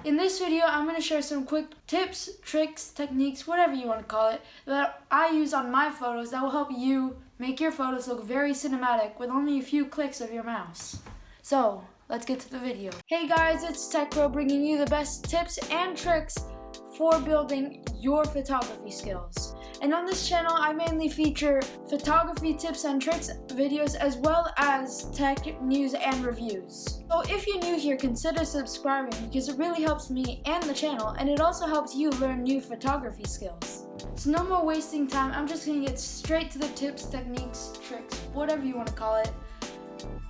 In this video, I'm going to share some quick tips, tricks, techniques, whatever you want to call it, that I use on my photos that will help you make your photos look very cinematic with only a few clicks of your mouse. So, let's get to the video. Hey guys, it's TechBro bringing you the best tips and tricks for building your photography skills. And on this channel, I mainly feature photography tips and tricks videos as well as tech news and reviews. So if you're new here, consider subscribing because it really helps me and the channel, and it also helps you learn new photography skills. So no more wasting time, I'm just gonna get straight to the tips, techniques, tricks, whatever you want to call it.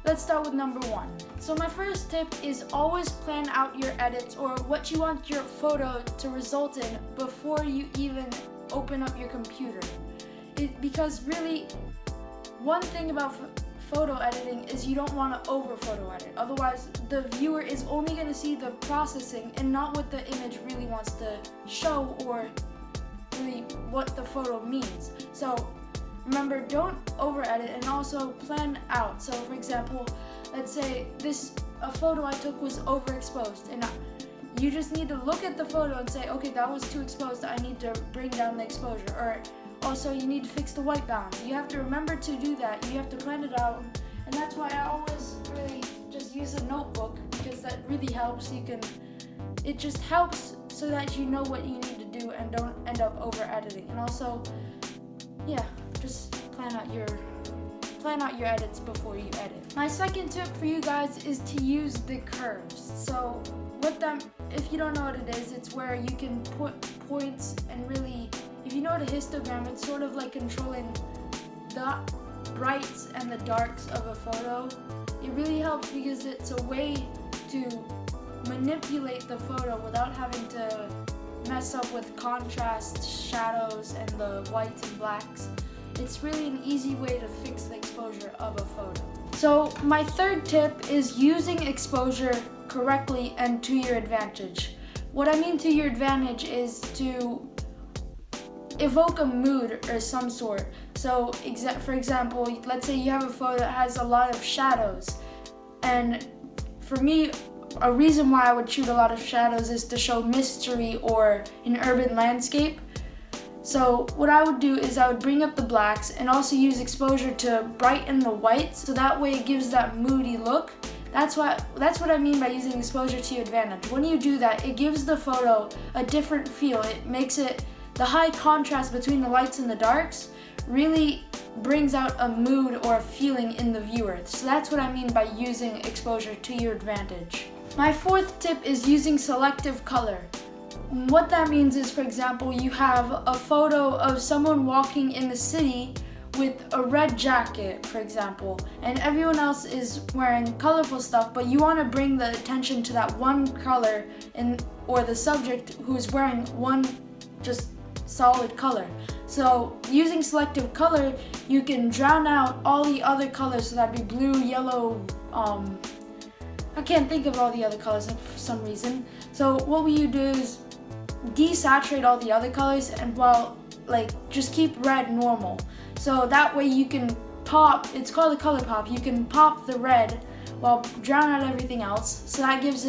Let's start with number 1. So my first tip is always plan out your edits or what you want your photo to result in before you even open up your computer. Because really, one thing about photo editing is you don't want to over photo edit. Otherwise, the viewer is only going to see the processing and not what the image really wants to show or really what the photo means. So remember, don't over edit and also plan out. So for example, let's say a photo I took was overexposed, and you just need to look at the photo and say, okay, that was too exposed, I need to bring down the exposure. Or also you need to fix the white balance. You have to remember to do that. You have to plan it out, and that's why I always really just use a notebook, because that really helps. It just helps so that you know what you need to do and don't end up over editing. And also, yeah, just plan out your edits before you edit. My second tip for you guys is to use the curves. So if you don't know what it is, it's where you can put points and really, if you know what a histogram, it's sort of like controlling the brights and the darks of a photo. It really helps because it's a way to manipulate the photo without having to mess up with contrast, shadows, and the whites and blacks. It's really an easy way to fix the exposure of a photo. So my third tip is using exposure correctly and to your advantage. What I mean to your advantage is to evoke a mood or some sort. So for example, let's say you have a photo that has a lot of shadows, and for me, a reason why I would shoot a lot of shadows is to show mystery or an urban landscape. So what I would do is I would bring up the blacks and also use exposure to brighten the whites, so that way it gives that moody look. That's what I mean by using exposure to your advantage. When you do that, it gives the photo a different feel. It makes the high contrast between the lights and the darks really brings out a mood or a feeling in the viewer. So that's what I mean by using exposure to your advantage. My fourth tip is using selective color. What that means is, for example, you have a photo of someone walking in the city with a red jacket, for example, and everyone else is wearing colorful stuff, but you want to bring the attention to that one color or the subject who's wearing one just solid color. So using selective color, you can drown out all the other colors, so that'd be blue, yellow, I can't think of all the other colors for some reason. So what you do is desaturate all the other colors and just keep red normal. So that way you can pop, it's called a color pop, you can pop the red while drown out everything else. So that gives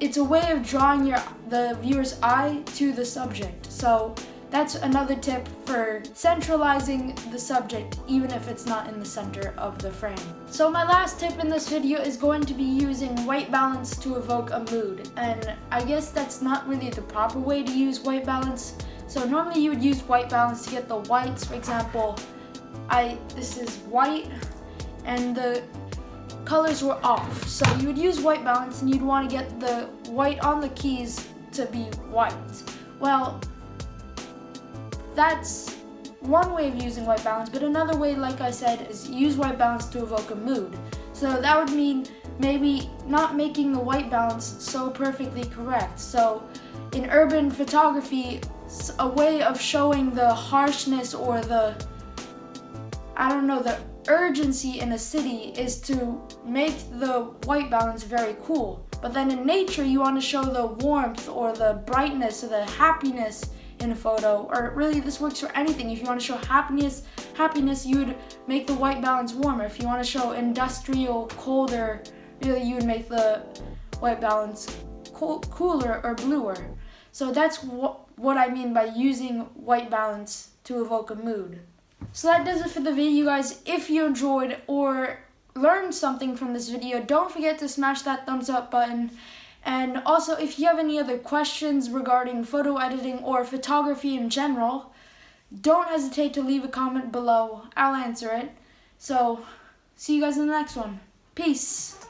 it's a way of drawing the viewer's eye to the subject. So that's another tip for centralizing the subject even if it's not in the center of the frame. So my last tip in this video is going to be using white balance to evoke a mood. And I guess that's not really the proper way to use white balance. So normally you would use white balance to get the whites. For example, this is white and the colors were off. So you would use white balance and you'd want to get the white on the keys to be white. Well, that's one way of using white balance, but another way, like I said, is use white balance to evoke a mood. So that would mean maybe not making the white balance so perfectly correct. So in urban photography, a way of showing the harshness or the urgency in a city is to make the white balance very cool. But then in nature, you want to show the warmth or the brightness or the happiness in a photo, or really this works for anything. If you want to show happiness, you would make the white balance warmer. If you want to show industrial, colder, really you would make the white balance cooler or bluer. So that's what I mean by using white balance to evoke a mood. So that does it for the video, guys. If you enjoyed or learned something from this video, don't forget to smash that thumbs up button. And also, if you have any other questions regarding photo editing or photography in general, don't hesitate to leave a comment below. I'll answer it. So, see you guys in the next one. Peace.